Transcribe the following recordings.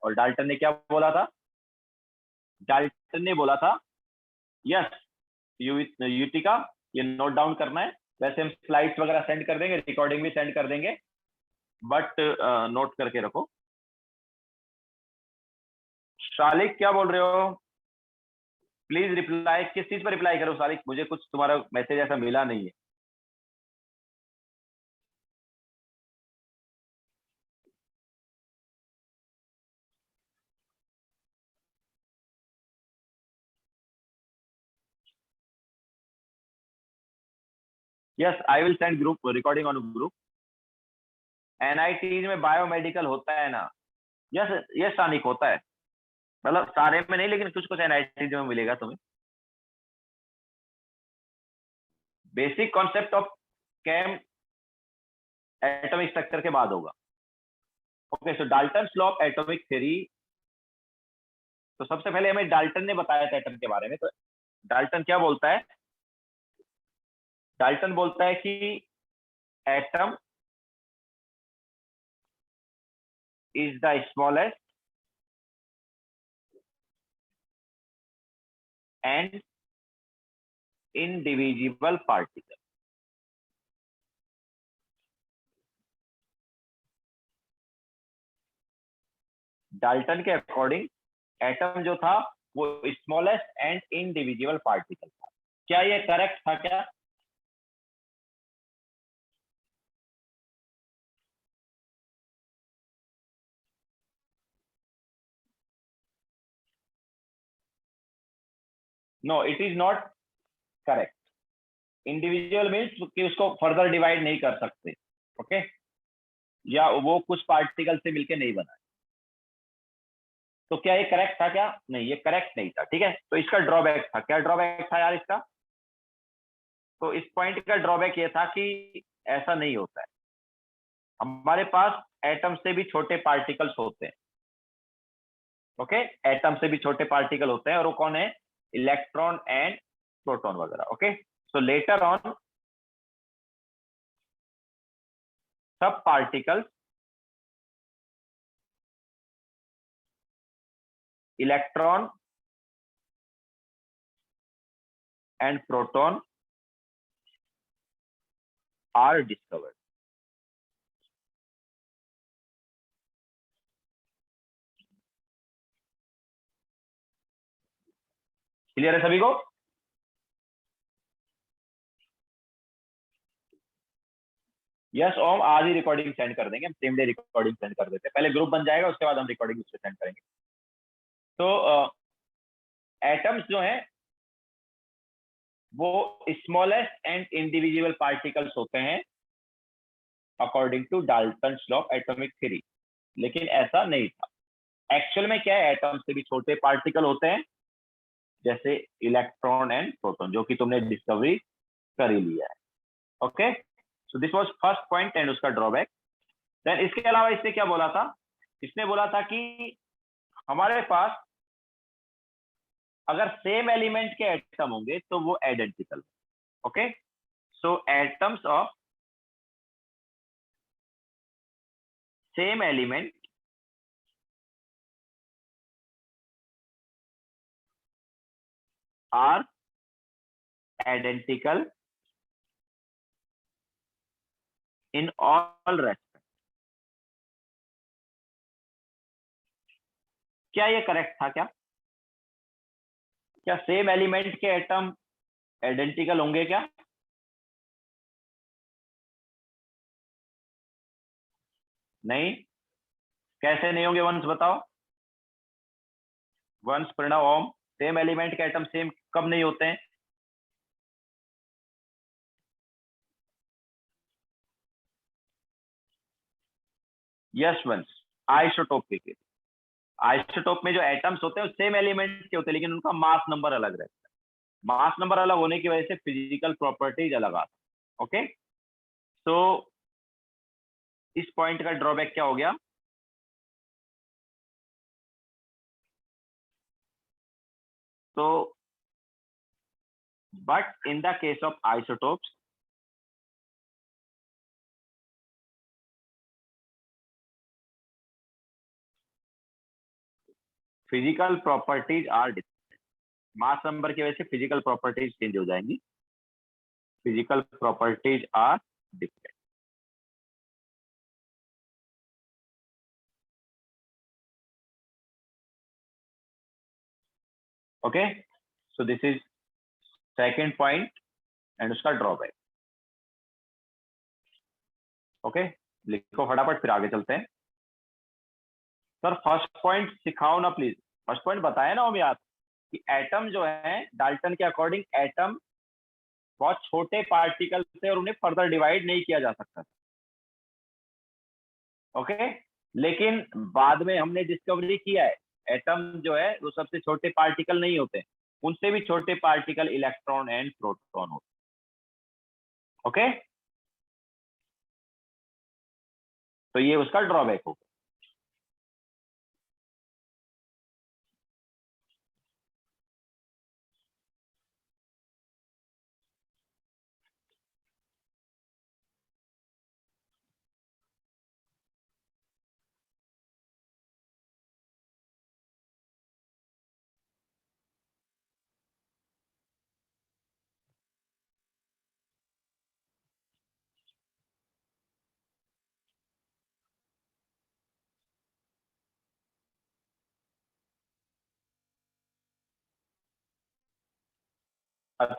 और डाल्टन ने क्या बोला था? डाल्टन ने बोला था, यस युतिका, ये नोट डाउन करना है। वैसे हम स्लाइड्स वगैरह सेंड कर देंगे, रिकॉर्डिंग भी सेंड कर देंगे, बट नोट करके रखो। शालिक क्या बोल रहे हो? प्लीज रिप्लाई, किस चीज पर रिप्लाई करो शालिक? मुझे कुछ तुम्हारा मैसेज ऐसा मिला नहीं है। Yes I will send group recording on group. NIT में बायोमेडिकल होता है ना? यस यस सानिक होता है, मतलब सारे में नहीं, लेकिन कुछ कुछ एनआईटी में मिलेगा तुम्हें। Basic concept of came atomic structure के बाद होगा। Okay, so Dalton law of atomic theory. तो सबसे पहले हमें डाल्टन ने बताया था एटम के बारे में। तो डाल्टन क्या बोलता है? डाल्टन बोलता है कि atom is the smallest and indivisible particle. Dalton के अकॉर्डिंग एटम जो था वो स्मॉलेस्ट एंड इनडिविजिबल पार्टिकल था। क्या ये करेक्ट था क्या? No, it is not correct. Individual means कि उसको फर्दर डिवाइड नहीं कर सकते। ओके, या वो कुछ पार्टिकल से मिलके नहीं बना। तो क्या ये करेक्ट था क्या? नहीं, ये करेक्ट नहीं था। ठीक है, तो इसका ड्रॉबैक था। क्या ड्रॉबैक था यार इसका? तो इस पॉइंट का ड्रॉबैक ये था कि ऐसा नहीं होता है। हमारे पास एटम से भी छोटे पार्टिकल्स होते हैं। ओके, एटम से भी छोटे पार्टिकल होते हैं, और वो कौन है? इलेक्ट्रॉन एंड प्रोटॉन वगैरह। Okay, so later on sub particles, electron and proton are discovered. Clear है सभी को? यस ओम, आज ही रिकॉर्डिंग सेंड कर देंगे हम। सेम डे रिकॉर्डिंग सेंड कर देते हैं। पहले ग्रुप बन जाएगा, उसके बाद हम रिकॉर्डिंग उससे सेंड करेंगे। तो एटम्स जो हैं वो स्मॉलेस्ट एंड इंडिविजुअल पार्टिकल्स होते हैं according to Dalton law of atomic theory. लेकिन ऐसा नहीं था। एक्चुअल में क्या है? एटम से भी छोटे पार्टिकल होते हैं, जैसे इलेक्ट्रॉन एंड प्रोटॉन, जो कि तुमने डिस्कवरी कर ही लिया है। Okay, so this was first point and उसका ड्रॉबैक। देन इसके अलावा इसने क्या बोला था? इसने बोला था कि हमारे पास अगर सेम एलिमेंट के एटम होंगे तो वो identical. Okay, so atoms of same element are identical in all respect. क्या ये करेक्ट था क्या? क्या सेम एलिमेंट के एटम आइडेंटिकल होंगे क्या? नहीं। कैसे नहीं होंगे? वंश बताओ। वंश, प्रणव, ओम, सेम एलिमेंट के एटम सेम कब नहीं होते हैं? यस वंश, आइसोटोप के केस। आइसोटोप में जो एटम्स होते हैं वो सेम एलिमेंट के होते हैं, लेकिन उनका मास नंबर अलग रहता है। मास नंबर अलग होने की वजह से फिजिकल प्रॉपर्टीज अलग आती है। ओके, तो इस पॉइंट का ड्रॉबैक क्या हो गया? तो but in the case of isotopes, physical properties are different. Mass number की वजह से फिजिकल प्रॉपर्टीज चेंज हो जाएंगी। Physical properties are different. Okay, so this is second point and उसका ड्रॉबैक। ओके, लिखो फटाफट फिर आगे चलते हैं। सर फर्स्ट पॉइंट सिखाओ ना प्लीज। फर्स्ट पॉइंट बताया ना हम याद कि एटम जो है डाल्टन के अकॉर्डिंग एटम बहुत छोटे पार्टिकल थे और उन्हें फर्दर डिवाइड नहीं किया जा सकता। ओके, लेकिन बाद में हमने डिस्कवरी किया है एटम जो है वो सबसे छोटे पार्टिकल नहीं होते, उनसे भी छोटे पार्टिकल इलेक्ट्रॉन एंड प्रोटॉन होते। ओके, तो ये उसका ड्रॉबैक होगा।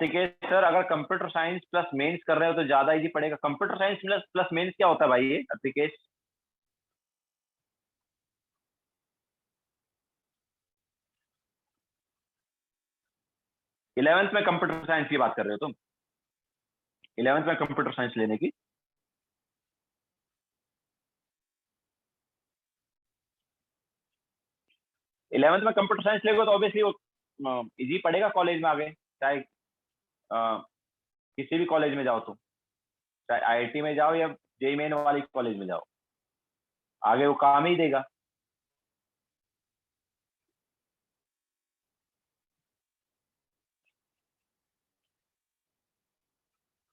के सर अगर कंप्यूटर साइंस प्लस मेंस कर रहे हो तो ज्यादा इजी पड़ेगा। Computer science plus plus mains क्या होता है भाई ये अतिकेश? 11th में कंप्यूटर साइंस की बात कर रहे हो तुम? 11th में कंप्यूटर साइंस लेने की? इलेवंथ में कंप्यूटर साइंस लेगा तो ऑब्वियसली वो इजी पड़ेगा कॉलेज में आगे, चाहे किसी भी कॉलेज में जाओ तुम, चाहे आईआईटी में जाओ या जेईई मेन वाली कॉलेज में जाओ, आगे वो काम ही देगा।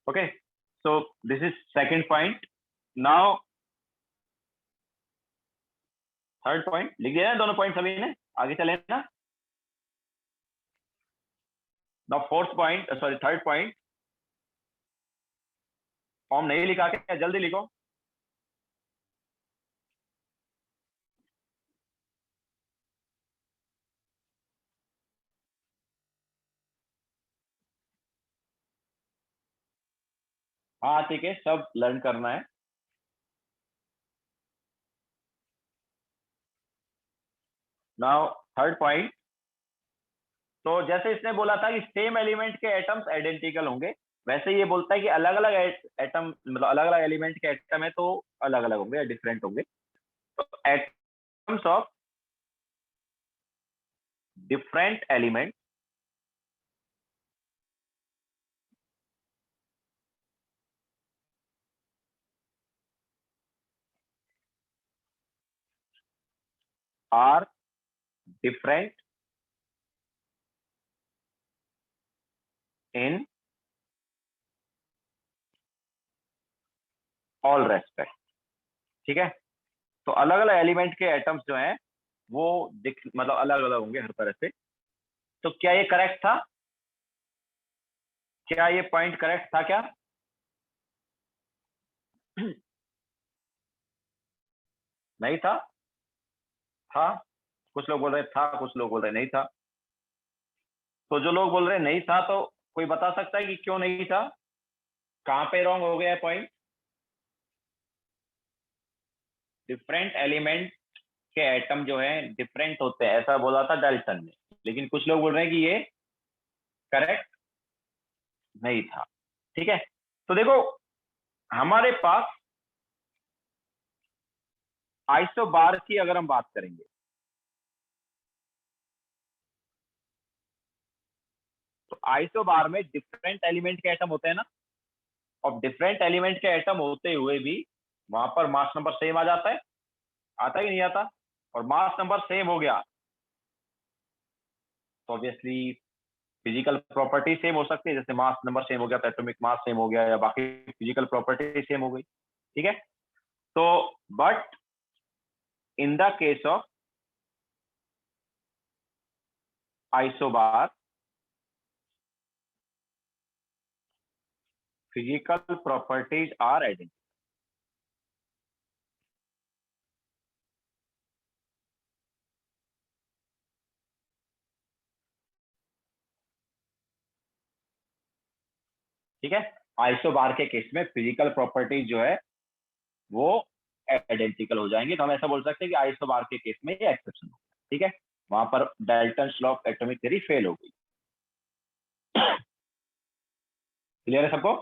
Okay, so this is second point. Now third point लिख दिया ना दोनों पॉइंट सभी ने, आगे चले ना। Now fourth point, sorry third point. Form नहीं लिखा क्या? जल्दी लिखो। हाँ ठीक है, सब लर्न करना है। Now third point. तो जैसे इसने बोला था कि सेम एलिमेंट के एटम्स आइडेंटिकल होंगे, वैसे ये बोलता है कि अलग अलग एटम मतलब अलग अलग एलिमेंट के एटम है तो अलग अलग होंगे या डिफरेंट होंगे। तो atoms of different element are different in all respect. ठीक है, तो अलग अलग एलिमेंट के एटम्स जो हैं वो मतलब अलग अलग होंगे हर तरह से। तो क्या ये करेक्ट था? क्या ये पॉइंट करेक्ट था क्या? नहीं था? था? कुछ लोग बोल रहे था, कुछ लोग बोल रहे नहीं था। तो जो लोग बोल रहे नहीं था, तो कोई बता सकता है कि क्यों नहीं था? कहां पे रॉन्ग हो गया है पॉइंट? डिफरेंट एलिमेंट के एटम जो है डिफरेंट होते हैं ऐसा बोला था डाल्टन ने, लेकिन कुछ लोग बोल रहे हैं कि ये करेक्ट नहीं था। ठीक है, तो देखो हमारे पास आइसोबार की अगर हम बात करेंगे तो आइसोबार में डिफरेंट एलिमेंट के एटम होते हैं ना, और डिफरेंट एलिमेंट के एटम होते हुए भी वहां पर मास नंबर सेम आ जाता है, आता ही नहीं आता? और मास नंबर सेम हो गया तो ऑब्वियसली फिजिकल प्रॉपर्टी सेम हो सकती है, जैसे मास नंबर सेम हो गया तो एटॉमिक मास सेम हो गया या बाकी फिजिकल प्रॉपर्टी सेम हो गई। ठीक है, तो but in the case of isobar physical properties are identical. ठीक है, आइसोबार के केस में फिजिकल प्रॉपर्टीज जो है वो आइडेंटिकल हो जाएंगे, तो हम ऐसा बोल सकते हैं कि आइसोबार के केस में ये एक्सेप्शन हो। ठीक है, वहां पर Dalton law of atomic theory fail हो गई। क्लियर है सबको?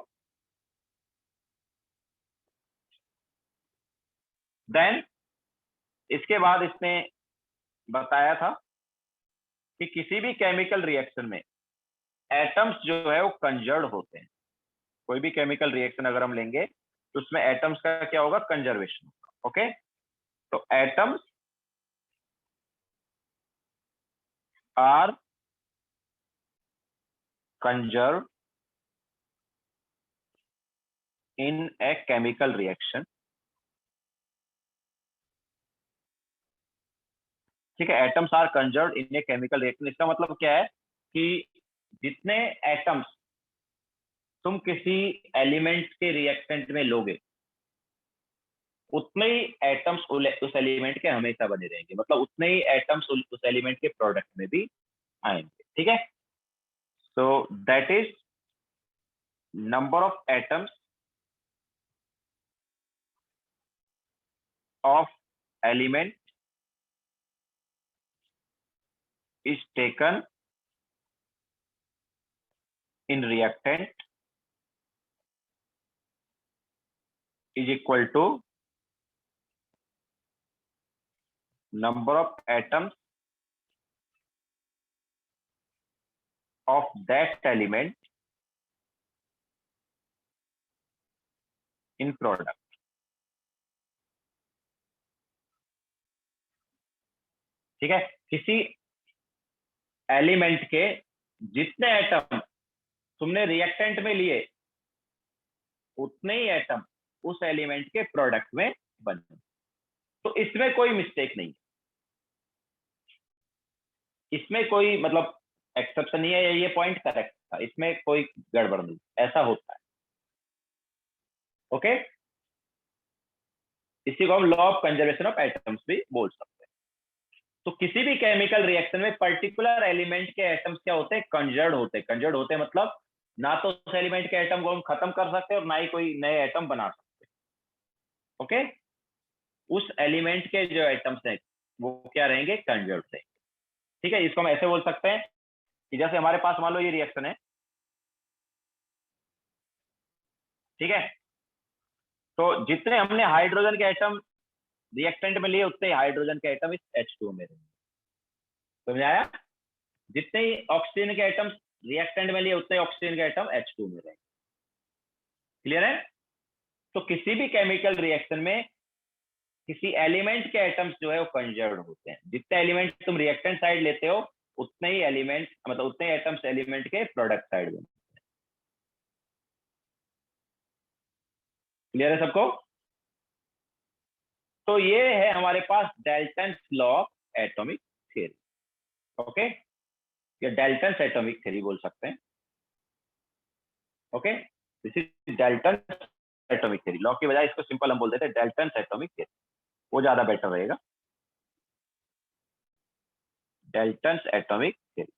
देन इसके बाद इसने बताया था कि किसी भी केमिकल रिएक्शन में एटम्स जो है वो कंजर्व होते हैं। कोई भी केमिकल रिएक्शन अगर हम लेंगे तो उसमें एटम्स का क्या होगा, कंजर्वेशन होगा। ओके, तो atoms are conserve in a chemical reaction. ठीक है, atoms are conserve in a chemical reaction, इसका मतलब क्या है कि जितने एटम्स तुम किसी एलिमेंट के रिएक्टेंट में लोगे उतने ही एटम्स उस एलिमेंट के हमेशा बने रहेंगे, मतलब उतने ही एटम्स उस एलिमेंट के प्रोडक्ट में भी आएंगे। ठीक है, so that is number of atoms of element is taken in reactant is equal to number of atoms of that element in product। ठीक है, किसी एलिमेंट के जितने एटम तुमने रिएक्टेंट में लिए उतने ही एटम उस एलिमेंट के प्रोडक्ट में बने। तो इसमें कोई मिस्टेक नहीं, इसमें कोई मतलब एक्सेप्शन नहीं है, ये पॉइंट करेक्ट था, इसमें कोई गड़बड़ नहीं, ऐसा होता है। ओके, इसी को हम law of conservation of atoms भी बोल सकते हैं। तो किसी भी केमिकल रिएक्शन में पर्टिकुलर एलिमेंट के एटम्स क्या होते हैं, कंजर्व होते हैं। कंजर्व होते हैं मतलब ना तो उस एलिमेंट के एटम को हम खत्म कर सकते और ना ही कोई नए एटम बना सकते। ओके, उस एलिमेंट के जो एटम्स हैं वो क्या रहेंगे, कंजर्व रहेंगे। ठीक है, इसको हम ऐसे बोल सकते हैं कि जैसे हमारे पास मान लो ये रिएक्शन है। ठीक है, तो जितने हमने हाइड्रोजन के एटम रिएक्टेंट में लिए उतने ही हाइड्रोजन के एटम इस H2 में रहेंगे। समझ आया? जितने ही ऑक्सीजन के एटम रिएक्टेंट में लिए उतने ही ऑक्सीजन के एटम H2 में रहेंगे। क्लियर है? तो किसी भी केमिकल रिएक्शन में किसी एलिमेंट के एटम्स जो है वो कंजर्व होते हैं। जितने एलिमेंट तुम रिएक्टेंट साइड लेते हो उतने ही एलिमेंट मतलब उतने ही एटम्स एलिमेंट के प्रोडक्ट साइड में। क्लियर है सबको? तो ये है हमारे पास Dalton's law of atomic theory. Okay, या डाल्टन्स एटॉमिक थ्योरी बोल सकते हैं। Okay, this is Dalton's atomic theory. Law की बजाय इसको सिंपल हम बोल देते हैं डाल्टन्स एटॉमिक थ्योरी, वो ज्यादा बेटर रहेगा। Dalton's atomic theory.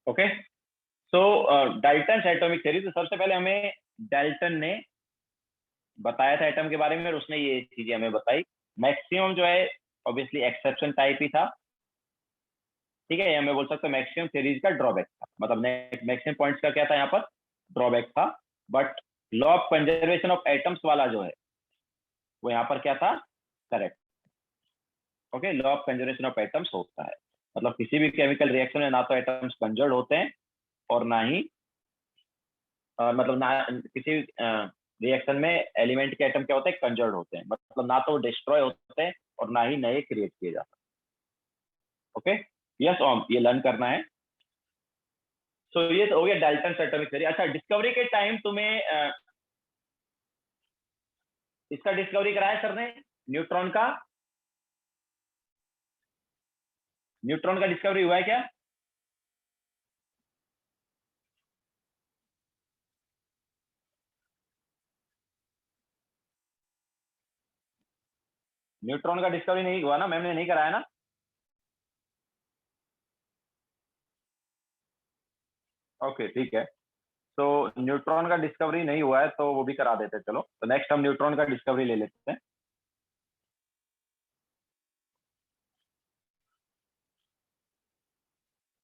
ओके, सो डाल्टन्स एटॉमिक थ्योरी, तो सबसे पहले हमें डाल्टन ने बताया था एटम के बारे में और उसने ये चीजें हमें बताई। मैक्सिमम जो है ऑब्वियसली एक्सेप्शन टाइप ही था। ठीक है, मैं बोल सकता हूँ मैक्सिमम थ्योरीज का ड्रॉबैक था, मतलब मैक्सिमम पॉइंट्स का क्या था यहाँ पर, ड्रॉबैक था। But law of conservation of atoms वाला जो है वो यहाँ पर क्या था, correct. Okay, law of conservation of atoms होता है, मतलब किसी भी केमिकल रिएक्शन में ना तो एटम्स कंजर्व होते हैं और ना ही मतलब ना किसी रिएक्शन में एलिमेंट के एटम क्या होते हैं, कंजर्व होते हैं, मतलब ना तो डिस्ट्रॉय होते हैं और ना ही नए क्रिएट किए जाते हैं। ओके, यस ओम, ये लर्न करना है। सो ये तो हो गया डाल्टन एटॉमिक थ्योरी। अच्छा, डिस्कवरी के टाइम तुम्हें इसका डिस्कवरी कराया सर ने? न्यूट्रॉन का डिस्कवरी हुआ है क्या? न्यूट्रॉन का डिस्कवरी नहीं हुआ ना, मैम ने नहीं कराया ना? ओके ठीक है, तो न्यूट्रॉन का डिस्कवरी नहीं हुआ है तो वो भी करा देते हैं। चलो तो नेक्स्ट हम न्यूट्रॉन का डिस्कवरी ले लेते हैं।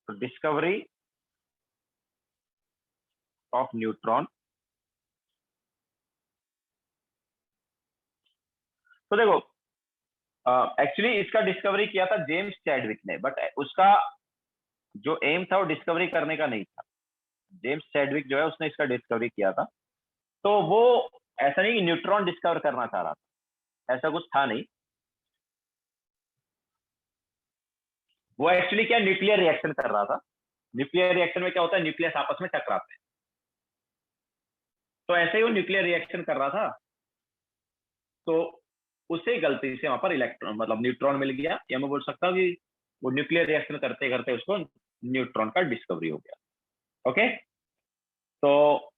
तो डिस्कवरी ऑफ न्यूट्रॉन, तो देखो एक्चुअली इसका डिस्कवरी किया था जेम्स चैडविक ने, बट उसका जो एम था वो डिस्कवरी करने का नहीं था। जेम्स चैडविक जो है उसने इसका डिस्कवरी किया था, तो वो ऐसा नहीं कि न्यूट्रॉन डिस्कवर करना चाह रहा था, ऐसा कुछ था नहीं। वो एक्चुअली क्या न्यूक्लियर रिएक्शन कर रहा था। न्यूक्लियर रिएक्शन में क्या होता है, न्यूक्लियस आपस में टकराते हैं, तो ऐसे ही वो न्यूक्लियर रिएक्शन कर रहा था, तो उसे गलती से वहां पर इलेक्ट्रॉन मतलब न्यूट्रॉन मिल गया, या मैं बोल सकता हूँ कि वो न्यूक्लियर रिएक्शन करते करते उसको न्यूट्रॉन का डिस्कवरी हो गया। ओके, तो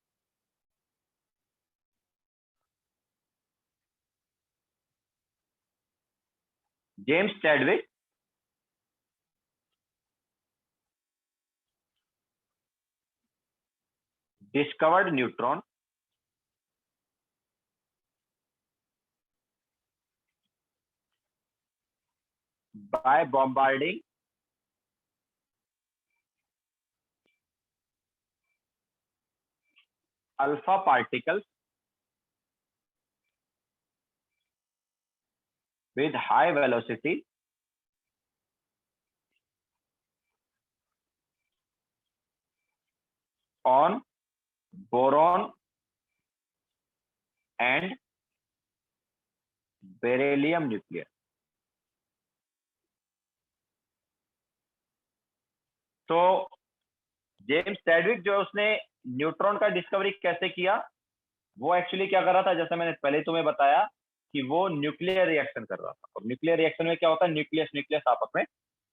James Chadwick discovered neutron by bombarding alpha particles with high velocity on boron and beryllium nucleus। तो जेम्स चैडविक जो है उसने न्यूट्रॉन का डिस्कवरी कैसे किया, वो एक्चुअली क्या कर रहा था, जैसे मैंने पहले तुम्हें बताया कि वो न्यूक्लियर रिएक्शन कर रहा था, और न्यूक्लियर रिएक्शन में क्या होता है, न्यूक्लियस न्यूक्लियस आपस में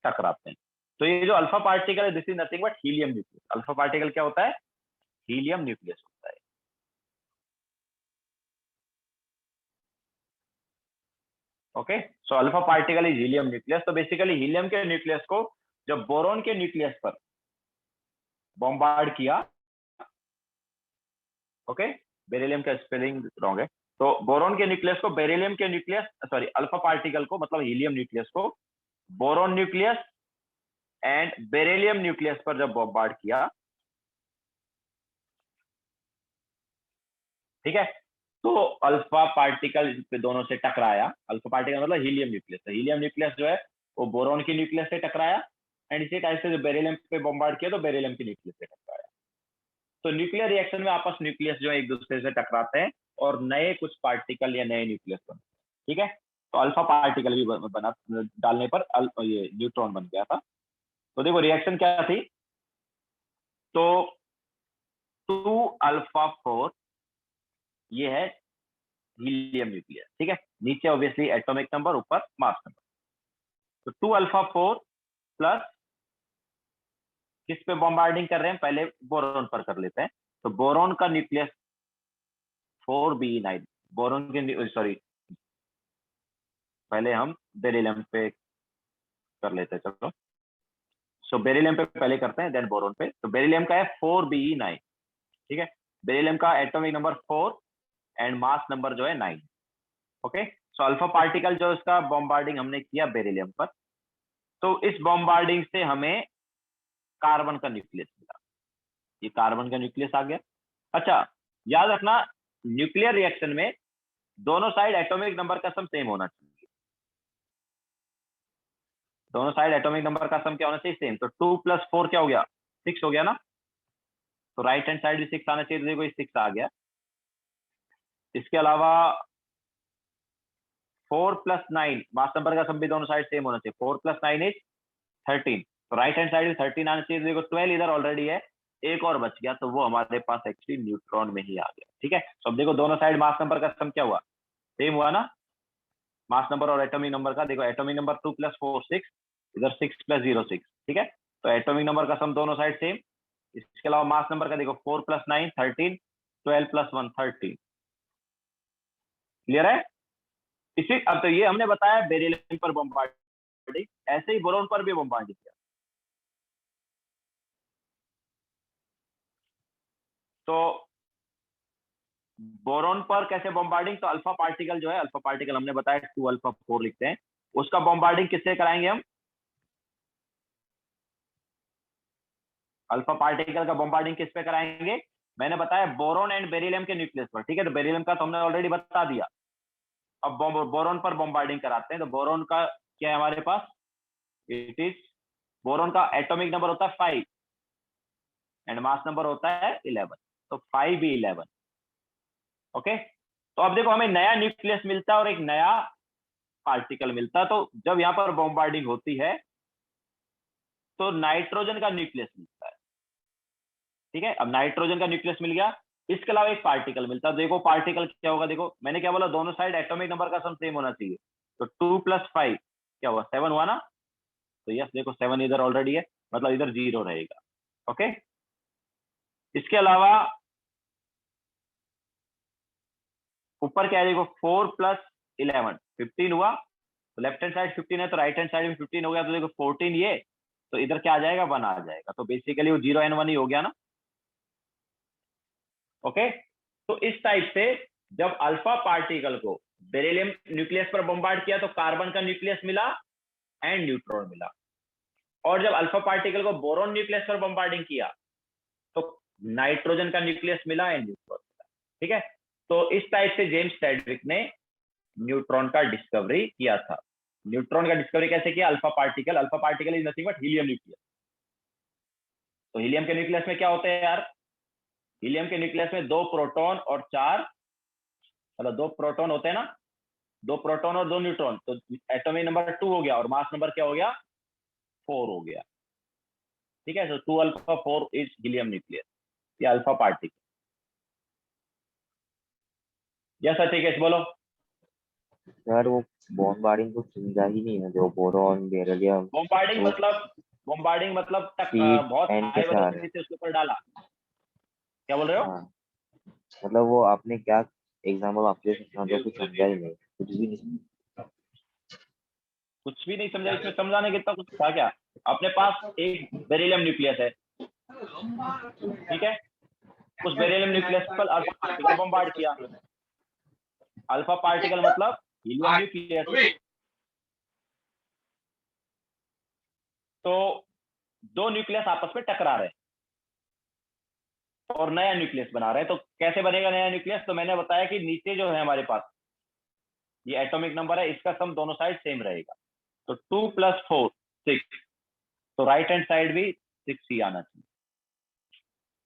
टकराते हैं। तो ये जो अल्फा पार्टिकल है, this is nothing but helium nucleus. Alpha particle क्या होता है, हीलियम न्यूक्लियस होता है। Okay, so alpha particle is helium nucleus. तो बेसिकली हीलियम के न्यूक्लियस को जब बोरोन के न्यूक्लियस पर बॉम्बार्ड किया, ओके, बेरिलियम का स्पेलिंग रॉन्ग है, तो बोरोन के न्यूक्लियस को बेरिलियम के न्यूक्लियस सॉरी अल्फा पार्टिकल को मतलब हीलियम न्यूक्लियस को boron nucleus and beryllium nucleus पर जब बॉम्बार्ड किया, ठीक है, तो अल्फा पार्टिकल पे दोनों से टकराया। अल्फा पार्टिकल मतलब हीलियम न्यूक्लियस, तो हीलियम न्यूक्लियस जो है वो बोरोन के न्यूक्लियस से टकराया, एंड इसी टाइप से जो बेरिलियम पे बॉम्बार्ड किया तो बेरिलियम के न्यूक्लियस से टकराया। तो न्यूक्लियर रिएक्शन में आपस न्यूक्लियस जो है एक दूसरे से टकराते हैं और नए कुछ पार्टिकल या नए न्यूक्लियस बनते हैं। ठीक है, तो अल्फा पार्टिकल भी बना डालने पर ये न्यूट्रॉन बन गया था। तो देखो रिएक्शन क्या थी, तो 2 अल्फा 4 ये है हीलियम न्यूक्लियस। ठीक है, नीचे ऑब्वियसली एटॉमिक नंबर, ऊपर मास नंबर। तो 2 अल्फा 4 प्लस किस पे बॉम्बार्डिंग कर रहे हैं, पहले बोरोन पर कर लेते हैं। तो बोरोन का न्यूक्लियस 4b9, बोरोन के सॉरी पहले हम बेरिलियम पे कर लेते हैं। चलो, सो बेरिलियम पे पहले करते हैं, देन बोरोन पे। तो बेरिलियम का है 4be9। ठीक है, बेरिलियम का atomic number 4 and mass number जो है 9। ओके, सो अल्फा पार्टिकल जो इसका बॉम्बार्डिंग हमने किया बेरिलियम पर, तो इस बॉम्बार्डिंग से हमें कार्बन का न्यूक्लियस मिला। ये कार्बन का न्यूक्लियस आ गया। अच्छा, याद रखना न्यूक्लियर रिएक्शन में दोनों साइड एटॉमिक नंबर का सम सेम होना चाहिए। दोनों साइड एटॉमिक नंबर का सम क्या होना चाहिए, सेम। तो 2 + 4 क्या हो गया, 6 हो गया ना। तो राइट हैंड साइड भी 6 आना चाहिए, तो देखो 6 आ गया। इसके अलावा 4 + 9 मास नंबर का सम भी दोनों साइड सेम होना चाहिए। 4 + 9 इज 13, तो राइट हैंड साइड में 13 आना चाहिए। देखो 12 इधर ऑलरेडी है, एक और बच गया, तो वो हमारे पास एक्चुअली न्यूट्रॉन में ही आ गया। ठीक है, तो अब देखो दोनों साइड मास नंबर का सम क्या हुआ, सेम हुआ ना। मास नंबर और एटॉमिक नंबर का। देखो एटॉमिक नंबर 2 + 4 6, इधर 6 + 0 6, ठीक है। तो एटॉमिक नंबर का सम दोनों साइड सेम। इसके अलावा मास नंबर का देखो 4 + 9 13, 12 + 1 13। क्लियर है? इसी अब तो ये हमने बताया बेरिलियम पर बॉम्बार्डिंग, ऐसे ही बोरोन पर भी बॉम्बार्डिंग किया। तो बोरोन पर कैसे बॉम्बार्डिंग, तो अल्फा पार्टिकल जो है, अल्फा पार्टिकल हमने बताया 2α4 लिखते हैं, उसका बॉम्बार्डिंग किससे कराएंगे हम? अल्फा पार्टिकल का बॉम्बार्डिंग किस पे कराएंगे? मैंने बताया बोरोन एंड बेरिलियम के न्यूक्लियस पर, ठीक है। तो बेरिलियम का तो हमने ऑलरेडी बता दिया। अब बोरोन पर बॉम्बार्डिंग कराते हैं। तो बोरोन का क्या है हमारे पास? इट इज, बोरोन का एटॉमिक नंबर होता है 5 एंड मास नंबर होता है 11। तो 5b11। ओके। तो अब देखो हमें नया न्यूक्लियस मिलता है और एक नया पार्टिकल मिलता है। तो जब यहाँ पर बॉम्बार्डिंग होती है तो नाइट्रोजन का न्यूक्लियस मिलता है, ठीक है। अब नाइट्रोजन का न्यूक्लियस मिल गया, इसके अलावा एक पार्टिकल मिलता है। देखो पार्टिकल क्या होगा, देखो मैंने क्या बोला, दोनों साइड एटॉमिक नंबर का सम सेम होना चाहिए। तो 2 + 5 क्या हुआ? 7 हुआ ना। तो यस देखो 7 इधर ऑलरेडी है, मतलब इधर 0 रहेगा। ओके। इसके अलावा ऊपर क्या है, देखो 4 + 11 15 हुआ। तो लेफ्ट हैंड साइड 15 है तो राइट हैंड साइड भी 15 हो गया। तो देखो 14 ये, तो इधर क्या आ जाएगा? 1 आ जाएगा। तो बेसिकली वो 0 and 1 ही हो गया ना। ओके। तो इस टाइप से जब अल्फा पार्टिकल को बेरिलियम न्यूक्लियस पर बम्बार्ड किया तो कार्बन का न्यूक्लियस मिला एंड न्यूट्रॉन मिला। और जब अल्फा पार्टिकल को बोरॉन न्यूक्लियस पर बम्बार्डिंग किया तो नाइट्रोजन का न्यूक्लियस मिला एंड न्यूट्रॉन मिला, ठीक है। तो इस टाइप से जेम्स चैडविक ने न्यूट्रॉन का डिस्कवरी किया था। न्यूट्रॉन का डिस्कवरी कैसे किया? Alpha particle is nothing but helium nucleus. तो हीलियम के न्यूक्लियस में क्या होते हैं यार? हीलियम के न्यूक्लियस में 2 प्रोटॉन और 4, मतलब 2 प्रोटॉन होते हैं ना, 2 प्रोटॉन और 2 न्यूट्रॉन। तो एटॉमिक नंबर 2 हो गया और मास नंबर क्या हो गया? 4 हो गया, ठीक है। तो 2α4 इज हीलियम न्यूक्लियस, ये अल्फा पार्टिकल। यस ठीक है, बोलो। यार वो बॉम्बार्डिंग को समझा ही नहीं है, जो बोरॉन बेरिलियम बॉम्बार्डिंग वो मतलब, बॉम्बार्डिंग मतलब सीट बहुत एंड के हाई से आ रहे हैं। वेलोसिटी से उसके ऊपर डाला। क्या बोल रहे हो? हाँ, मतलब वो आपने क्या एग्जाम्पल आपके समझा, कुछ समझा ही नहीं, कुछ भी नहीं। कुछ भी नहीं समझा इसमें? समझाने कितना कुछ था क्या? अपने पास एक बेरिलियम न्यूक्लियस है, ठीक है। उस बेरिलियम न्यूक्लियस पर अल्फा पार्टिकल बॉम्बार्ड किया। अल्फा पार्टिकल मतलब हीलियम न्यूक्लियस। तो 2 न्यूक्लियस आपस में टकरा रहे हैं और नया न्यूक्लियस बना रहे हैं। तो कैसे बनेगा नया न्यूक्लियस? तो मैंने बताया कि नीचे जो है हमारे पास ये एटॉमिक नंबर है, इसका सम दोनों साइड सेम रहेगा। तो 2 + 4 6, तो राइट हैंड साइड भी 6 ही आना चाहिए।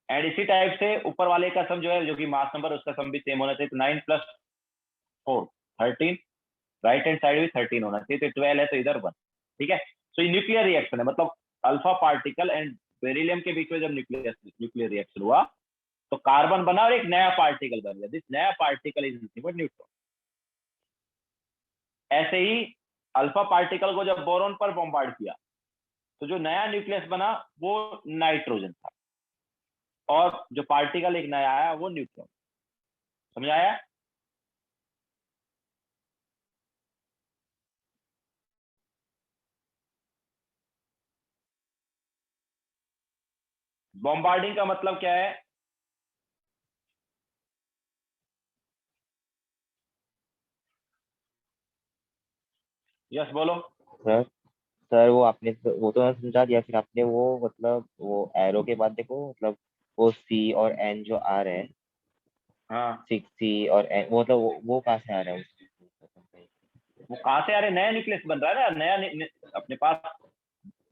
एंड इसी टाइप से ऊपर वाले का सम जो है, जो कि मास नंबर, उसका सम भी सेम होना चाहिए। तो 9 + 4 13, राइट हैंड साइड भी 13 होना चाहिए। तो 12 है तो इधर 1, ठीक है। तो ये न्यूक्लियर रिएक्शन है, मतलब अल्फा पार्टिकल एंड बेरिलियम के बीच में जब न्यूक्लियर रिएक्शन हुआ तो कार्बन बना और एक नया पार्टिकल बन गया। दिस नया particle is nothing but neutron. ऐसे ही अल्फा पार्टिकल को जब बोरॉन पर बॉम्बार्ड किया तो जो नया न्यूक्लियस बना वो नाइट्रोजन था और जो पार्टिकल एक नया आया वो न्यूट्रॉन। समझ आया? बॉम्बार्डिंग का मतलब क्या है? यस बोलो। सर सर वो आपने वो तो मैं समझा दिया, फिर आपने वो मतलब वो एरो के बाद देखो, मतलब वो सी और एन जो आ रहे हैं, हाँ, 6C और एन, वो मतलब वो कहाँ से आ रहा है वो कहां से आ रहे? नया न्यूक्लियस बन रहा है ना, अपने पास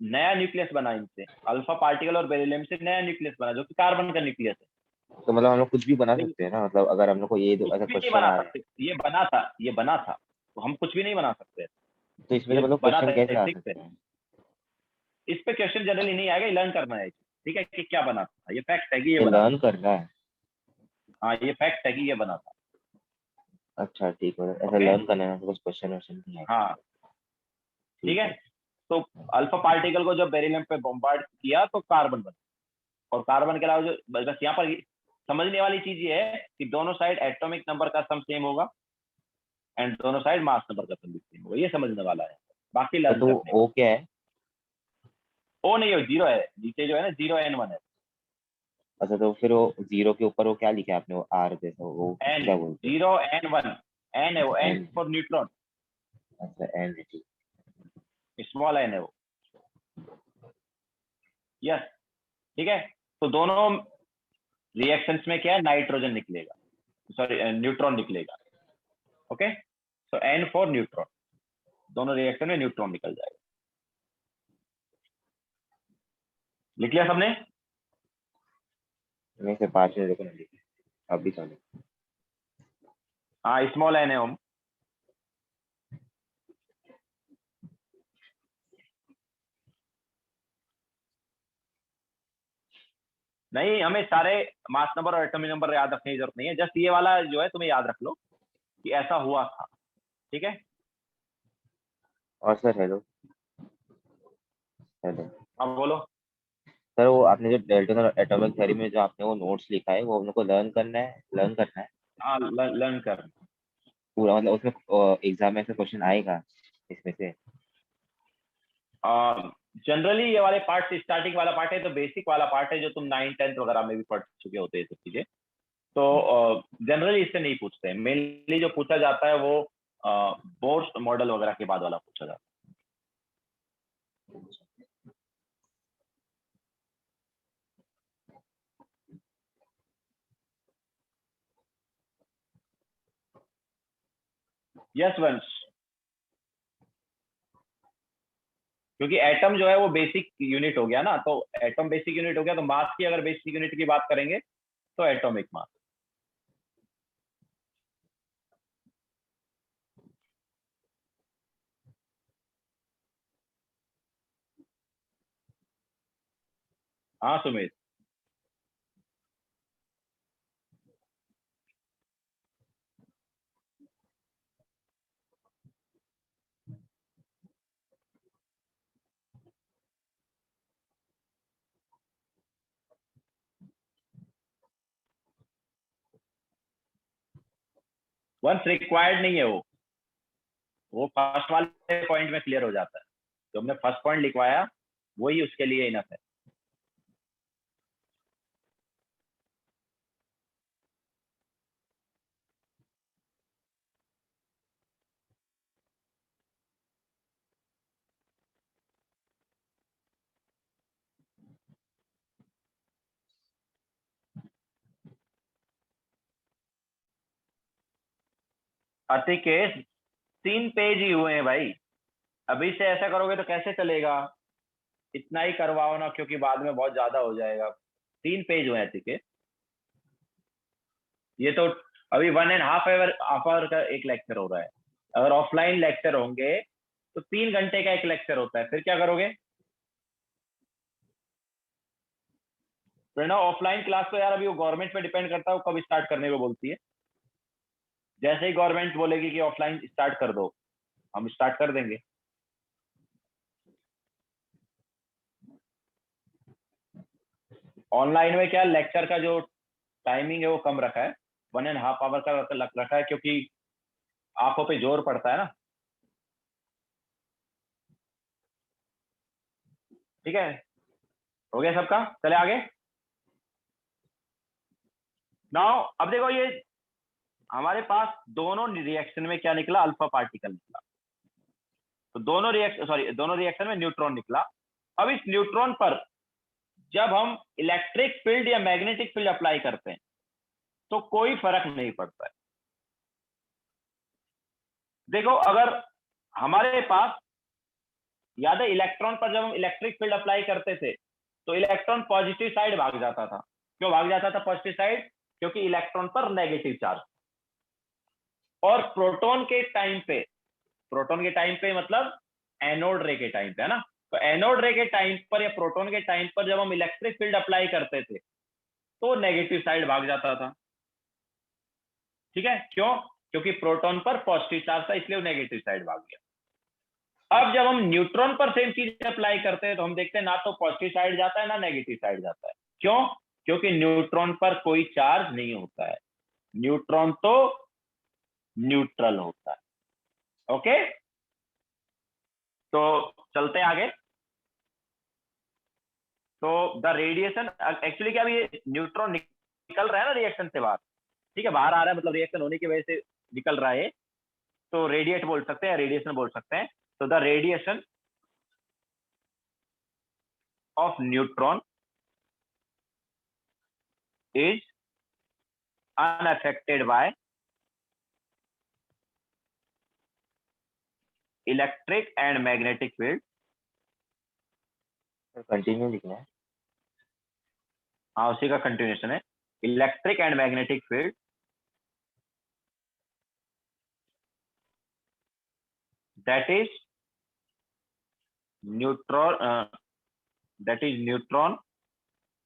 नया न्यूक्लियस बना इनसे। अल्फा पार्टिकल और बेरिलियम से नया न्यूक्लियस बना जो कि कार्बन का न्यूक्लियस है। तो मतलब हम लोग कुछ भी बना लेकिन सकते हैं ना, मतलब अगर हम लोग को ये कुछ ऐसा भी नहीं क्वेश्चन बना आ रहे हैं, सकते, ये बना था, ये बना था, तो हम कुछ भी नहीं बना सकते। तो इसमें से ये मतलब बना क्वेश्चन था कैसे आ फिक्स है। सकते हैं? इस पे क्वेश्चन जनरली नहीं आएगा, लर्न करना है, ठीक है, कि क्या बना था। ये फैक्ट है कि ये ये बना था। लर्न करना है। हाँ ये फैक्ट है कि ये बना था। अच्छा ठीक है, ऐसा ओके। लर्न करना है ना, तो कुछ क्वेश्चन वोश्चन नहीं है। हाँ ठीक ठीक है। है। तो अल्फा पार्टिकल को जब बेरिलियम पे बॉम्बार्ड किया तो कार्बन बना, और कार्बन के अलावा जो बस यहाँ पर समझने वाली चीज ये है कि दोनों साइड एटॉमिक नंबर का सम सेम होगा एंड दोनों साइड मास नंबर का सम भी सेम होगा, ये समझने वाला है, बाकी लर्न तो करने का। ओ क्या है? ओ नहीं हो, जीरो है नीचे जो है ना, 0 n 1 है। अच्छा, तो फिर वो जीरो के ऊपर वो क्या लिखा है आपने, वो आर जैसा, वो एन, क्या बोलते हैं? 0 n 1, एन है वो, अच्छा एन एन। फॉर न्यूट्रॉन, अच्छा एन है, ठीक। स्मॉल एन है वो। यस ठीक है। तो दोनों रिएक्शंस में क्या है, नाइट्रोजन निकलेगा, सॉरी न्यूट्रॉन निकलेगा। ओके, तो एन फॉर न्यूट्रॉन, दोनों रिएक्शन में न्यूट्रॉन निकल जाएगा। लिख लिया सबने? नहीं से 5 मिनट रुको ना, लिखिए अभी तो नहीं। हाँ स्मॉल एन है हम। नहीं, हमें सारे मास नंबर और एटॉमिक नंबर याद रखने की जरूरत नहीं है, जस्ट ये वाला जो है तुम्हें याद रख लो कि ऐसा हुआ था। ठीक है। और सर हेलो। हेलो। अब बोलो। सर वो आपने जो डेल्टन और एटॉमिक थ्योरी में जो आपने वो नोट्स लिखा है, वो हम लोग को लर्न करना है हाँ लर्न कर। पूरा, मतलब उसमें एग्जाम में से क्वेश्चन आएगा इसमें से? जनरली ये वाले पार्ट, स्टार्टिंग वाला पार्ट है तो बेसिक वाला पार्ट है, जो तुम 9th 10th वगैरह में भी पढ़ चुके होते हैं ये सब चीजें। तो जनरली इससे नहीं पूछते हैं, मेनली जो पूछा जाता है वो बोर्स मॉडल वगैरह के बाद वाला पूछा जाता है। यस वंश, क्योंकि एटम जो है वो बेसिक यूनिट हो गया ना, तो एटम बेसिक यूनिट हो गया, तो मास की अगर बेसिक यूनिट की बात करेंगे तो एटॉमिक मास। हाँ सुमित। वंस रिक्वायर्ड नहीं है वो फर्स्ट वाले पॉइंट में क्लियर हो जाता है, जो हमने फर्स्ट पॉइंट लिखवाया वही उसके लिए इनफ है। अतिकेश 3 पेज ही हुए हैं भाई, अभी से ऐसा करोगे तो कैसे चलेगा, इतना ही करवाओ ना, क्योंकि बाद में बहुत ज्यादा हो जाएगा। 3 पेज हुए हैं अतिकेश, ये तो अभी 1.5 आवर का एक लेक्चर हो रहा है। अगर ऑफलाइन लेक्चर होंगे तो 3 घंटे का एक लेक्चर होता है, फिर क्या करोगे? फिर ना ऑफलाइन क्लास तो यार अभी वो गवर्नमेंट पे डिपेंड करता है वो कब स्टार्ट करने को बोलती है। जैसे ही गवर्नमेंट बोलेगी कि ऑफलाइन स्टार्ट कर दो, हम स्टार्ट कर देंगे। ऑनलाइन में क्या लेक्चर का जो टाइमिंग है वो कम रखा है, 1.5 आवर का रखा है, क्योंकि आंखों पे जोर पड़ता है ना। ठीक है, हो गया सबका, चले आगे। नाउ अब देखो, ये हमारे पास दोनों रिएक्शन में क्या निकला, अल्फा पार्टिकल निकला। तो दोनों रिएक्शन में न्यूट्रॉन निकला। अब इस न्यूट्रॉन पर जब हम इलेक्ट्रिक फील्ड या मैग्नेटिक फील्ड अप्लाई करते हैं तो कोई फर्क नहीं पड़ता है। देखो अगर हमारे पास याद है, इलेक्ट्रॉन पर जब हम इलेक्ट्रिक फील्ड अप्लाई करते थे तो इलेक्ट्रॉन पॉजिटिव साइड भाग जाता था। क्यों भाग जाता था पॉजिटिव साइड? क्योंकि इलेक्ट्रॉन पर नेगेटिव चार्ज। और प्रोटॉन के टाइम पे मतलब एनोड रे के टाइम पे, है ना। तो एनोड रे के टाइम पर या प्रोटॉन के टाइम पर जब हम इलेक्ट्रिक फील्ड अप्लाई करते थे तो नेगेटिव साइड भाग जाता था। ठीक है, क्यों? क्योंकि प्रोटॉन पर पॉजिटिव चार्ज था इसलिए वो नेगेटिव साइड भाग गया। अब जब हम न्यूट्रॉन पर सेम चीज अप्लाई करते हैं तो हम देखते हैं ना तो पॉजिटिव साइड जाता है ना नेगेटिव साइड जाता है। क्यों? क्योंकि न्यूट्रॉन पर कोई चार्ज नहीं होता है, न्यूट्रॉन तो न्यूट्रल होता है। ओके, तो चलते हैं आगे। तो द रेडिएशन एक्चुअली क्या, ये न्यूट्रॉन निकल रहा है ना रिएक्शन से बाहर, ठीक है, बाहर आ रहा है, मतलब रिएक्शन होने की वजह से निकल रहा है, तो रेडिएट बोल सकते हैं, रेडिएशन बोल सकते हैं। तो the radiation of neutron is unaffected by electric and magnetic field। Continue लिखना है। हाँ, उसी का कंटिन्यूशन है। Electric and magnetic field that is neutron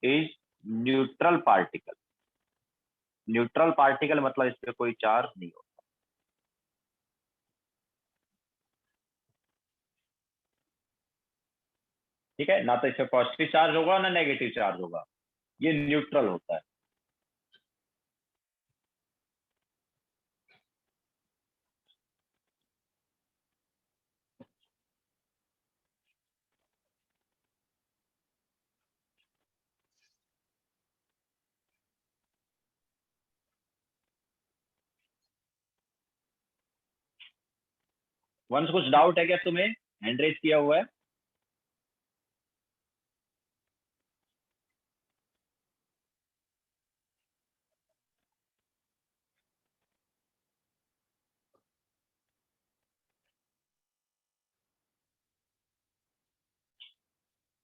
is neutral particle। Neutral particle मतलब इस पे कोई चार्ज नहीं होता। ठीक है, ना तो इस पे पॉजिटिव चार्ज होगा ना नेगेटिव चार्ज होगा, ये न्यूट्रल होता है। वंश कुछ डाउट है क्या तुम्हें? हैंड रेज किया हुआ है।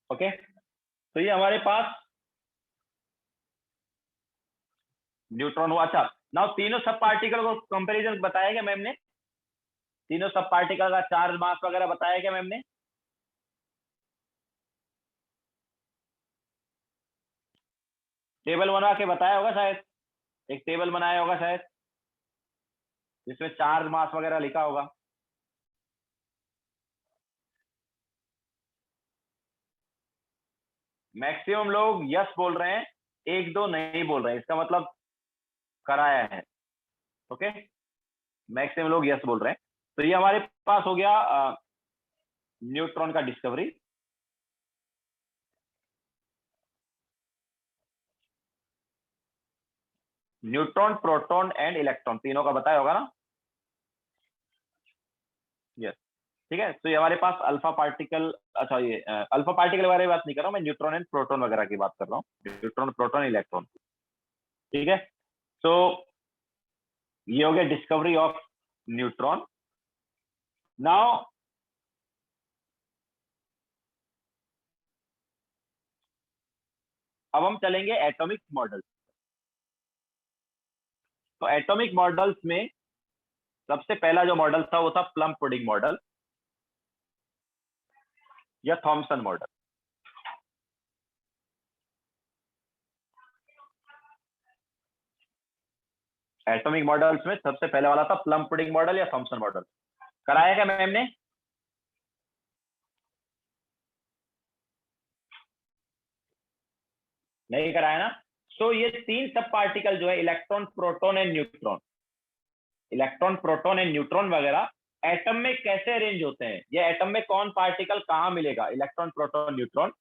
ओके, तो ये हमारे पास न्यूट्रॉन हुआ। अच्छा, नाउ तीनों सब पार्टिकल को कंपैरिजन बताया क्या मैम ने? तीनों सब पार्टिकल का चार्ज मास वगैरह बताया क्या मैम ने? टेबल बना के बताया होगा शायद, एक टेबल बनाया होगा शायद जिसमें चार्ज मास वगैरह लिखा होगा। मैक्सिमम लोग यस बोल रहे हैं, एक दो नहीं बोल रहे हैं, इसका मतलब कराया है। ओके, मैक्सिमम लोग यस बोल रहे हैं। तो ये हमारे पास हो गया न्यूट्रॉन का discovery. Neutron, proton and electron तीनों का बताया होगा ना? यस, ठीक है। तो ये हमारे पास अल्फा पार्टिकल, अच्छा ये अल्फा पार्टिकल के बारे में बात नहीं कर रहा हूँ मैं, न्यूट्रॉन एंड प्रोटॉन वगैरह की बात कर रहा हूँ, न्यूट्रॉन, प्रोटॉन, इलेक्ट्रॉन। ठीक है, तो ये हो गया डिस्कवरी ऑफ न्यूट्रॉन। नाउ अब हम चलेंगे एटॉमिक मॉडल। तो एटॉमिक मॉडल्स में सबसे पहला जो मॉडल था वो था प्लम पुडिंग मॉडल या थॉमसन मॉडल। एटॉमिक मॉडल्स में सबसे पहले वाला था प्लम पुडिंग मॉडल या थॉमसन मॉडल। कराया क्या मैम ने? नहीं कराया ना। तो ये तीन सब पार्टिकल जो है electron, proton and neutron, electron, proton and neutron वगैरह एटम में कैसे अरेंज होते हैं, ये एटम में कौन पार्टिकल कहां मिलेगा, इलेक्ट्रॉन, प्रोटॉन, न्यूट्रॉन,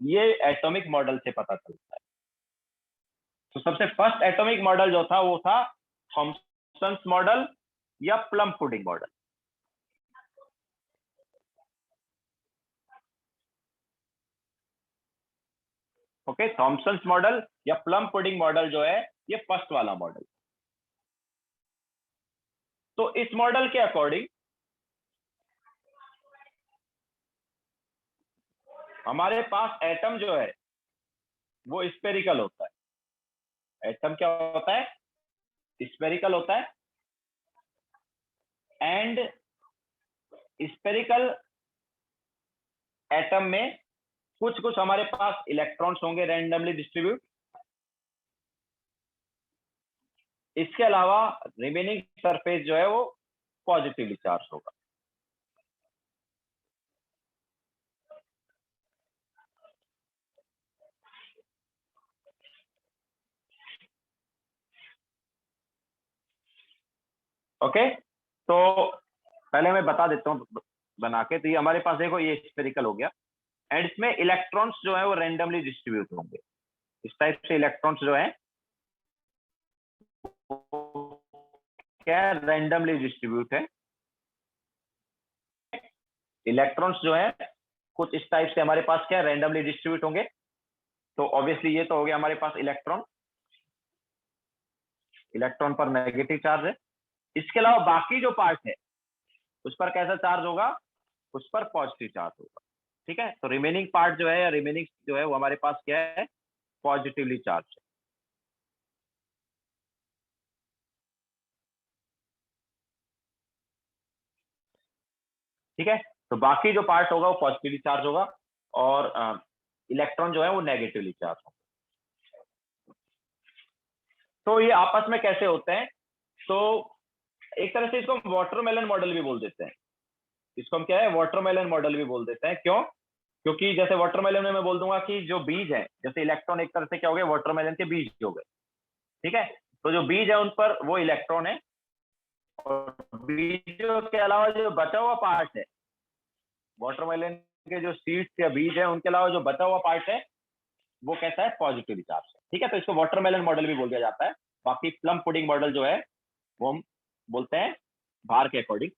ये एटॉमिक मॉडल से पता चलता है। तो सबसे फर्स्ट एटॉमिक मॉडल जो था वो था थॉमसन मॉडल या plum pudding model. Okay, Thompson model या प्लम पुडिंग मॉडल जो है ये फर्स्ट वाला मॉडल। तो इस मॉडल के अकॉर्डिंग हमारे पास एटम जो है वो स्पेरिकल होता है। एटम क्या होता है? स्पेरिकल होता है। एंड स्पेरिकल एटम में कुछ कुछ हमारे पास इलेक्ट्रॉन्स होंगे रैंडमली डिस्ट्रीब्यूट, इसके अलावा रिमेनिंग सरफेस जो है वो पॉजिटिवली चार्ज होगा। ओके, तो पहले मैं बता देता हूँ बना के। तो ये हमारे पास देखो, ये स्फेरिकल हो गया, एंड इसमें इलेक्ट्रॉन्स जो है वो रैंडमली डिस्ट्रीब्यूट होंगे। इस टाइप से इलेक्ट्रॉन्स जो है क्या रैंडमली डिस्ट्रीब्यूट है। इलेक्ट्रॉन्स जो है कुछ इस टाइप से हमारे पास क्या रैंडमली डिस्ट्रीब्यूट होंगे। तो ऑब्वियसली ये तो हो गया हमारे पास इलेक्ट्रॉन, इलेक्ट्रॉन पर नेगेटिव चार्ज है। इसके अलावा बाकी जो पार्ट है उस पर कैसा चार्ज होगा, उस पर पॉजिटिव चार्ज होगा। ठीक है, तो रिमेनिंग पार्ट जो है या रिमेनिंग जो है वो हमारे पास क्या है, पॉजिटिवली चार्ज है। ठीक है, तो बाकी जो पार्ट होगा वो पॉजिटिवली चार्ज होगा और इलेक्ट्रॉन जो है वो नेगेटिवली चार्ज होगा। तो ये आपस में कैसे होते हैं, तो एक तरह से इसको हम वाटरमेलन मॉडल भी बोल देते हैं। इसको हम क्या है, वाटरमेलन मॉडल भी बोल देते हैं। क्यों? क्योंकि जैसे वाटरमेलन में मैं बोल दूंगा कि जो बीज है, जैसे इलेक्ट्रॉन एक तरह से क्या हो गए, वाटरमेलन के बीज हो गए। ठीक है, तो जो बीज है उन पर वो इलेक्ट्रॉन है, और बीजों के अलावा जो बचा हुआ पार्ट है, वाटरमेलन के जो सीड्स या बीज है उनके अलावा जो बचा हुआ पार्ट है वो कैसा है, पॉजिटिव चार्ज है। ठीक है, तो इसको वाटरमेलन मॉडल भी बोल दिया जाता है। बाकी प्लम पुडिंग मॉडल जो है वो हम बोलते हैं भार के अकॉर्डिंग।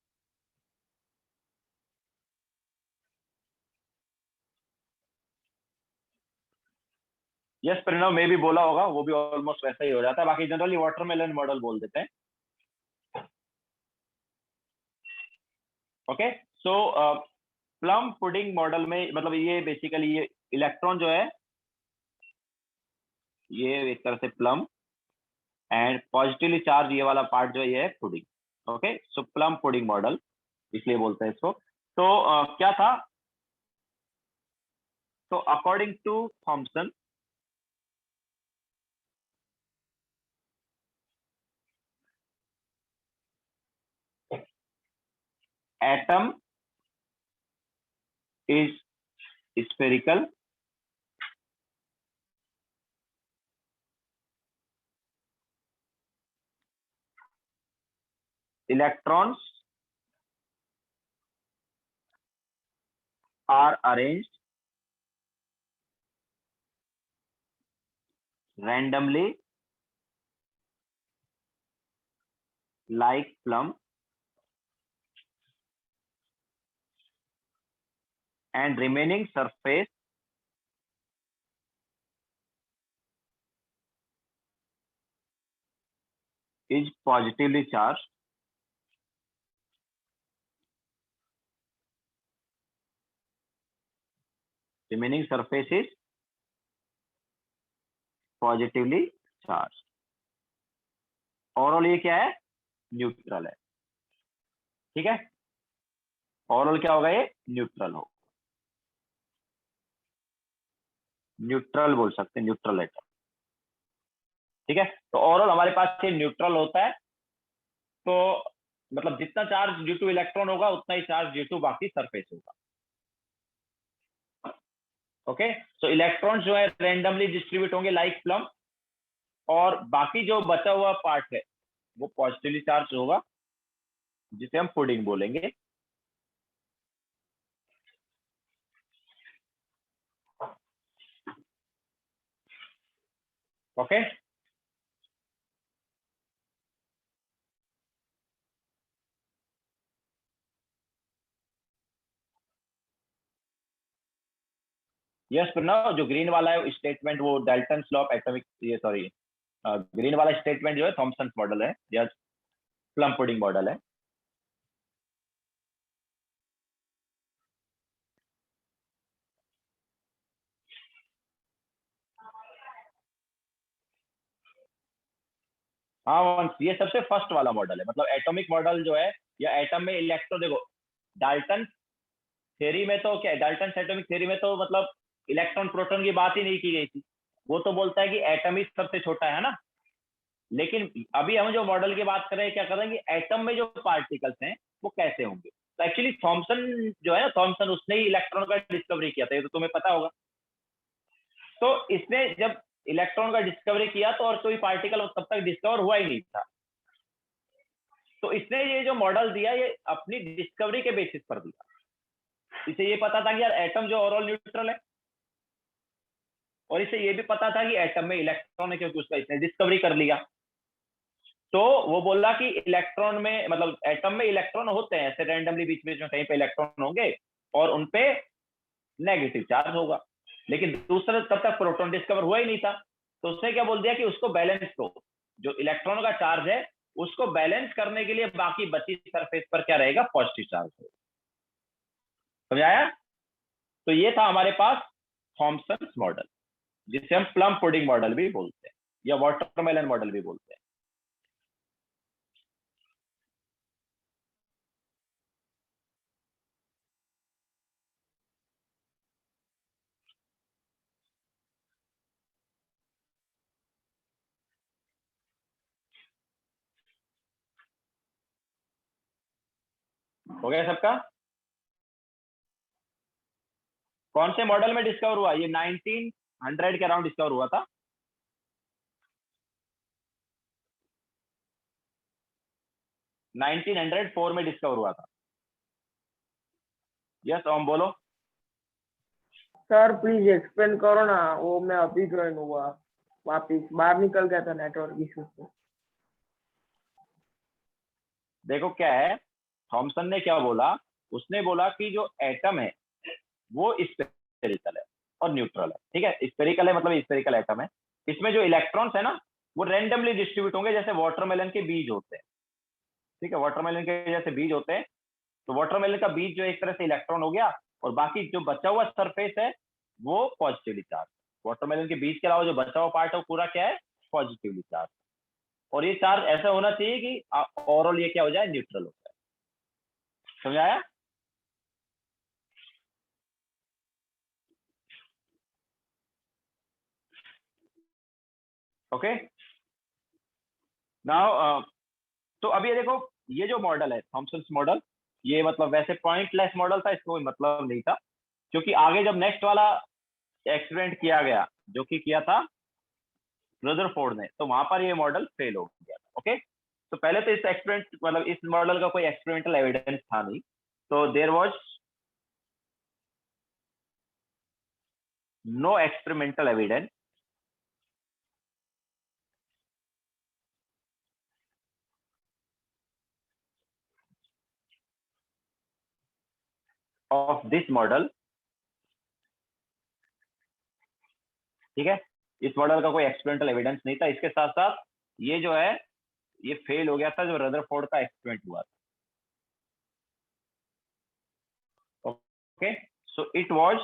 यस, परिणाम में भी बोला होगा, वो भी ऑलमोस्ट वैसा ही हो जाता है। बाकी जनरली वाटरमेलन मॉडल बोल देते हैं। Okay, so plum pudding model में मतलब ये बेसिकली ये इलेक्ट्रॉन जो है, ये एक तरह से प्लम, एंड पॉजिटिवली चार्ज ये वाला पार्ट जो है ये है pudding. Okay, so plum pudding model इसलिए बोलते हैं इसको। तो क्या था, तो according to Thomson, atom is spherical, electrons are arranged randomly like plum, and remaining surface is positively charged. Remaining surface is positively charged. Overall ये क्या है, न्यूट्रल है। ठीक है, ओवरऑल क्या होगा, ये न्यूट्रल हो, न्यूट्रल बोल सकते हैं, न्यूट्रल एटम। ठीक है, तो ओवरऑल हमारे पास ये न्यूट्रल होता है। तो मतलब जितना चार्ज ड्यू टू इलेक्ट्रॉन होगा उतना ही चार्ज ड्यू टू बाकी सरफेस होगा। ओके, तो इलेक्ट्रॉन जो है रेंडमली डिस्ट्रीब्यूट होंगे लाइक प्लम, और बाकी जो बचा हुआ पार्ट है वो पॉजिटिवली चार्ज होगा, जिसे हम पुडिंग बोलेंगे। ओके, यस प्रणव, जो ग्रीन वाला है स्टेटमेंट वो डाल्टन लॉ ऑफ एटॉमिक, ये सॉरी, ग्रीन वाला स्टेटमेंट जो है थॉमसन मॉडल है या प्लम पुडिंग मॉडल है। हाँ वंश, ये सबसे फर्स्ट वाला मॉडल है। मतलब एटॉमिक मॉडल जो है, या एटम में इलेक्ट्रॉन, देखो डाल्टन थ्योरी में तो क्या, डाल्टन एटॉमिक थ्योरी में तो मतलब इलेक्ट्रॉन प्रोटॉन की बात ही नहीं की गई थी। वो तो बोलता है कि एटम ही सबसे छोटा है ना। लेकिन अभी हम जो मॉडल की बात कर रहे हैं, क्या कर रहे हैं कि एटम में जो पार्टिकल्स हैं वो कैसे होंगे। तो एक्चुअली थॉमसन जो है ना, थॉमसन उसने ही इलेक्ट्रॉन का डिस्कवरी किया था, ये तो तुम्हें पता होगा। तो इसने जब इलेक्ट्रॉन का डिस्कवरी किया तो और कोई पार्टिकल तब तक डिस्कवर हुआ ही नहीं था। तो इसने ये जो मॉडल दिया ये अपनी डिस्कवरी के बेसिस पर दिया। इसे ये पता था कि यार एटम जो ओवरऑल न्यूट्रल है, और इसे ये भी पता था कि एटम में इलेक्ट्रॉन है क्योंकि उसका इसने डिस्कवरी कर लिया। तो वो बोला कि इलेक्ट्रॉन में, मतलब एटम में इलेक्ट्रॉन होते हैं ऐसे रैंडमली, बीच बीच में कहीं पे इलेक्ट्रॉन होंगे और उनपे नेगेटिव चार्ज होगा। लेकिन दूसरा तब तक प्रोटॉन डिस्कवर हुआ ही नहीं था। तो उसने क्या बोल दिया कि उसको बैलेंस को, जो इलेक्ट्रॉन का चार्ज है उसको बैलेंस करने के लिए बाकी बची सरफेस पर क्या रहेगा, पॉजिटिव चार्ज होगा। समझाया। तो ये था हमारे पास थॉमसन मॉडल, जिसे हम प्लम पुडिंग मॉडल भी बोलते हैं या वाटरमेलन मॉडल भी बोलते हैं। हो गया सबका। कौन से मॉडल में डिस्कवर हुआ, ये 1900 के अराउंड डिस्कवर हुआ था। 1904 में डिस्कवर हुआ था। यस ओम बोलो। सर प्लीज एक्सप्लेन करो ना, वो मैं अभी ज्वाइन हुआ, वापिस बाहर निकल गया था नेटवर्क इशू से। देखो क्या है, थॉमसन ने क्या बोला, उसने बोला कि जो एटम है वो स्फेरिकल है और न्यूट्रल है। ठीक है, स्फेरिकल है मतलब स्फेरिकल एटम है। इसमें जो इलेक्ट्रॉन्स है ना वो रेंडमली डिस्ट्रीब्यूट होंगे, जैसे वाटरमेलन के बीज होते हैं। ठीक है, वाटरमेलन के जैसे बीज होते हैं। तो वाटरमेलन का बीज जो एक तरह से इलेक्ट्रॉन हो गया, और बाकी जो बचा हुआ सरफेस है वो पॉजिटिवली चार्ज। वाटरमेलन के बीज के अलावा जो बचा हुआ पार्ट है वो पूरा क्या है, पॉजिटिवली चार्ज। और ये चार्ज ऐसा होना चाहिए कि ओवरऑल ये क्या हो जाए, न्यूट्रल हो जाए। समझाया। ओके नाउ, तो अभी ये देखो, ये जो मॉडल है थॉमसन मॉडल, ये मतलब वैसे पॉइंटलेस मॉडल था, इसको कोई मतलब नहीं था। क्योंकि आगे जब नेक्स्ट वाला एक्सपेरिमेंट किया गया, जो कि किया था रदरफोर्ड ने, तो वहां पर ये मॉडल फेल हो गया। ओके, तो पहले तो इस एक्सपेरिमेंट, मतलब इस मॉडल का कोई एक्सपेरिमेंटल एविडेंस था नहीं। तो there was no experimental evidence of this model. ठीक है, इस मॉडल का कोई एक्सपेरिमेंटल एविडेंस नहीं था। इसके साथ साथ ये जो है ये फेल हो गया था जो रदरफोर्ड का एक्सपेरिमेंट हुआ था। Okay, so it was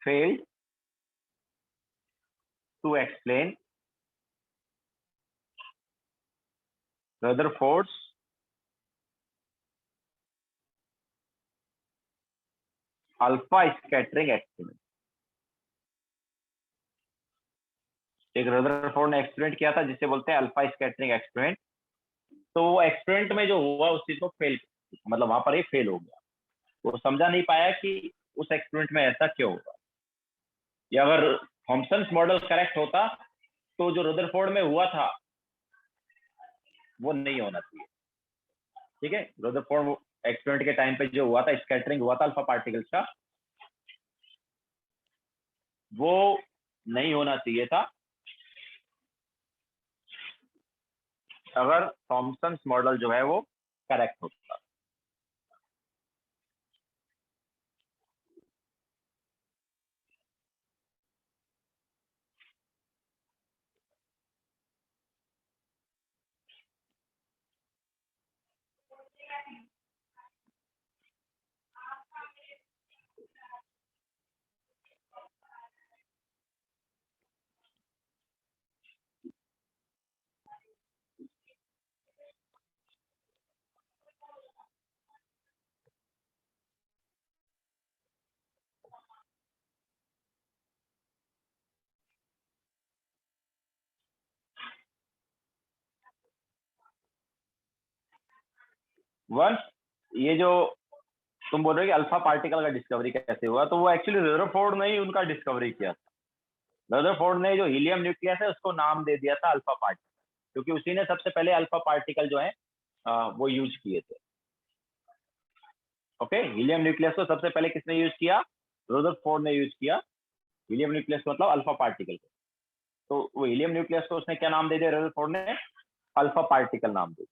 failed to explain Rutherford's alpha scattering experiment। एक रदरफोर्ड ने एक्सपेरिमेंट किया था जिसे बोलते हैं अल्फा स्कैटरिंग एक्सपेरिमेंट। तो वो एक्सपेरिमेंट में जो हुआ उस चीज को फेल, मतलब वहां पर ये फेल हो गया। वो समझा नहीं पाया कि उस एक्सपेरिमेंट में ऐसा क्यों हुआ। या अगर थॉमसन मॉडल करेक्ट होता तो जो रदरफोर्ड में हुआ था वो नहीं होना चाहिए। ठीक है, रदरफोर्ड एक्सपेरिमेंट के टाइम पे जो हुआ था, स्कैटरिंग हुआ था अल्फा पार्टिकल्स का, वो नहीं होना चाहिए था अगर थॉमसन मॉडल जो है वो करेक्ट होता। वंस ये जो तुम बोल रहे हो कि अल्फा पार्टिकल का डिस्कवरी कैसे हुआ, तो वो एक्चुअली रदरफोर्ड ने ही उनका डिस्कवरी किया था। रदरफोर्ड ने जो हीलियम न्यूक्लियस है उसको नाम दे दिया था अल्फा पार्टिकल, क्योंकि उसी ने सबसे पहले अल्फा पार्टिकल जो है वो यूज किए थे। ओके, हीलियम न्यूक्लियस को सबसे पहले किसने यूज किया? रदरफोर्ड ने यूज किया। हीलियम न्यूक्लियस मतलब अल्फा पार्टिकल को, तो वो हीलियम न्यूक्लियस को उसने क्या नाम दे दिया रदरफोर्ड ने? अल्फा पार्टिकल नाम दे